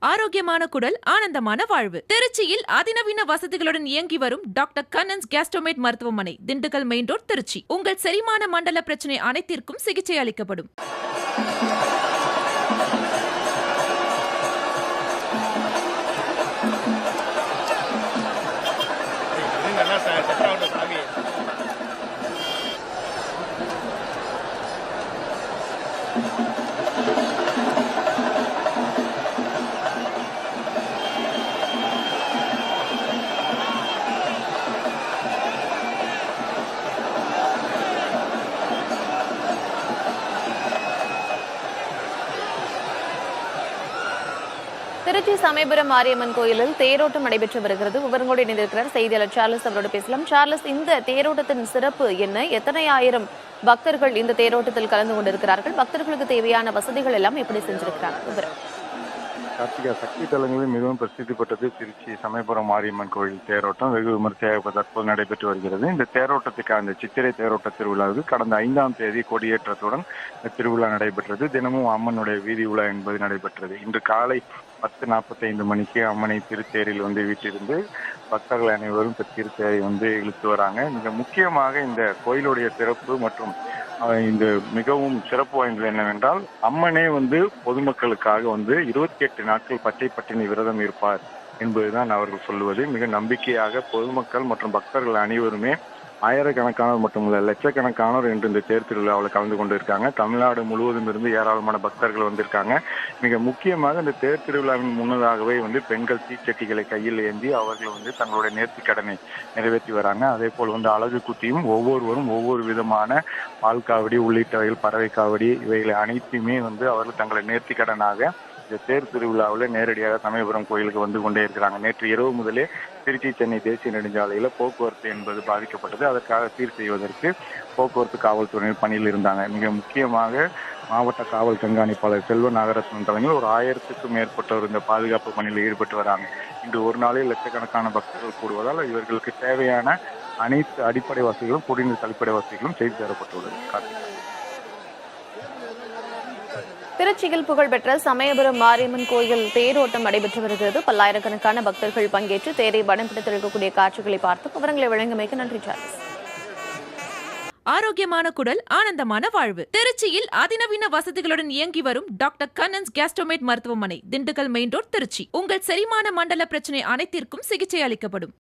ஆரோக்கியமான குடல், ஆனந்தமான வாழ்வு. திருச்சியில் அதிநவீன வசதிகளுடன் இயங்கி வரும் டாக்டர் கண்ணன்ஸ் கேஸ்ட்ரோமேட் மருத்துவமனை, திண்டுக்கல் மெயின் ரோட், திருச்சி. உங்கள் செரிமான மண்டல பிரச்சனை அனைத்திற்கும் சிகிச்சை அளிக்கப்படும். திருச்சி சமயபுரம் மாரியம்மன் கோயிலில் தேரோட்டம் நடைபெற்று வருகிறது. விவரங்களோடு இணைந்திருக்கிறார் செய்தியாளர் சார்லஸ். அவரோடு பேசலாம். சார்லஸ், இந்த தேரோட்டத்தின் சிறப்பு என்ன? எத்தனை ஆயிரம் பக்தர்கள் இந்த தேரோட்டத்தில் கலந்து கொண்டிருக்கிறார்கள்? பக்தர்களுக்கு தேவையான வசதிகள் எல்லாம் எப்படி செஞ்சிருக்கிறாங்க? விவரம். கார்த்திகா, சக்தி தலங்களில் மிகவும் பிரசித்தி பெற்றது திருச்சி சமயபுரம் மாரியம்மன் கோயில் தேரோட்டம் வெகு விமர்சையாக தற்போது நடைபெற்று வருகிறது. இந்த தேரோட்டத்துக்கு அந்த சித்திரை தேரோட்ட திருவிழாவுக்கு கடந்த 5ஆம் தேதி கொடியேற்றத்துடன் இந்த திருவிழா நடைபெற்றது. தினமும் அம்மனுடைய வீதி உலா என்பது நடைபெற்றது. இன்று காலை 10:45 மணிக்கு அம்மனை திருத்தேரில் வீட்டிலிருந்து பக்தர்கள் அனைவரும் திருத்தேரை இழுத்து வராங்க. மிக முக்கியமாக இந்த கோயிலுடைய சிறப்பு மற்றும் இந்த மிகவும் சிறப்பு வாய்ந்தது என்னவென்றால், அம்மனே பொதுமக்களுக்காக 28 நாட்கள் பச்சை பட்டினி விரதம் இருப்பார் என்பதுதான் அவர்கள் சொல்லுவது. மிக நம்பிக்கையாக பொதுமக்கள் மற்றும் பக்தர்கள் அனைவருமே ஆயிரக்கணக்கானோர் மட்டுமல்ல, லட்சக்கணக்கானோர் இன்று இந்த தேர் திருவிழாவில் கலந்து கொண்டு இருக்காங்க. தமிழ்நாடு முழுவதும் இருந்து ஏராளமான பக்தர்கள் வந்திருக்காங்க. மிக முக்கியமாக இந்த தேர் திருவிழாவின் முன்னதாகவே பெண்கள் தீச்சட்டிகளை கையில் ஏந்தி அவர்கள் தங்களுடைய நேர்த்திக் கடனை நிறைவேற்றி வராங்க. அதே போல் அழகு குத்தியும் ஒவ்வொருவரும் ஒவ்வொரு விதமான பால் காவடி உள்ளிட்டவைகள், பறவை காவடி, இவைகளை அனைத்துமே அவர்கள் தங்களை நேர்த்திக் கடனாக இந்த தேர் திருவிழாவில் நேரடியாக சமயபுரம் கோயிலுக்கு வந்து கொண்டே இருக்கிறாங்க. நேற்று இரவு முதலே திருச்சி சென்னை தேசிய நெடுஞ்சாலையில் போக்குவரத்து என்பது பாதிக்கப்பட்டது. அதற்காக சீர் செய்வதற்கு போக்குவரத்து காவல்துறையினர் பணியில் இருந்தாங்க. மிக முக்கியமாக மாவட்ட காவல் கண்காணிப்பாளர் செல்வ நாகரத்னம் தலைமையில் ஒரு 1000க்கும் மேற்பட்டோர் இந்த பாதுகாப்பு பணியில் ஈடுபட்டு வராங்க. இன்று ஒரு நாளில் லட்சக்கணக்கான பக்தர்கள் கூடுவதால் இவர்களுக்கு தேவையான அனைத்து அடிப்படை வசதிகளும் குடிநீர் அடிப்படை வசதிகளும் செய்து தரப்பட்டுள்ளது. திருச்சியில் புகழ்பெற்ற சமயபுரம் மாரியம்மன் கோயில் தேரோட்டம் நடைபெற்று வருகிறது. பல்லாயிரக்கணக்கான பக்தர்கள் பங்கேற்று தேரை வடம் பிடித்து இருக்கக்கூடிய காட்சிகளை பார்த்து விவரங்களை வழங்கியமைக்கு நன்றி சார்லஸ். ஆரோக்கியமான குடல், ஆனந்தமான வாழ்வு. திருச்சியில் அதிநவீன வசதிகளுடன் இயங்கி வரும் டாக்டர் கண்ணன்ஸ் கேஸ்ட்ரோமேட் மருத்துவமனை, திண்டுக்கல் மெயின் ரோட், திருச்சி. உங்கள் செரிமான மண்டல பிரச்சனை அனைத்திற்கும் சிகிச்சை அளிக்கப்படும்.